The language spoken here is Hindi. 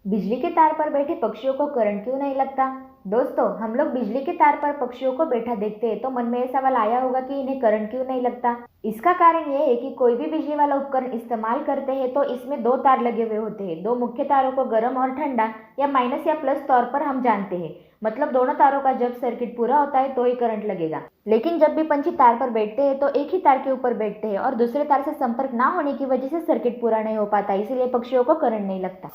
बिजली के तार पर बैठे पक्षियों को करंट क्यों नहीं लगता? दोस्तों, हम लोग बिजली के तार पर पक्षियों को बैठा देखते हैं तो मन में ये सवाल आया होगा कि इन्हें करंट क्यों नहीं लगता। इसका कारण ये है कि कोई भी बिजली वाला उपकरण इस्तेमाल करते हैं तो इसमें दो तार लगे हुए होते हैं। दो मुख्य तारों को गर्म और ठंडा या माइनस या प्लस तौर पर हम जानते हैं। मतलब दोनों तारों का जब सर्किट पूरा होता है तो ही करंट लगेगा। लेकिन जब भी पंछी तार पर बैठते हैं तो एक ही तार के ऊपर बैठते हैं और दूसरे तार से संपर्क ना होने की वजह से सर्किट पूरा नहीं हो पाता, इसीलिए पक्षियों को करंट नहीं लगता।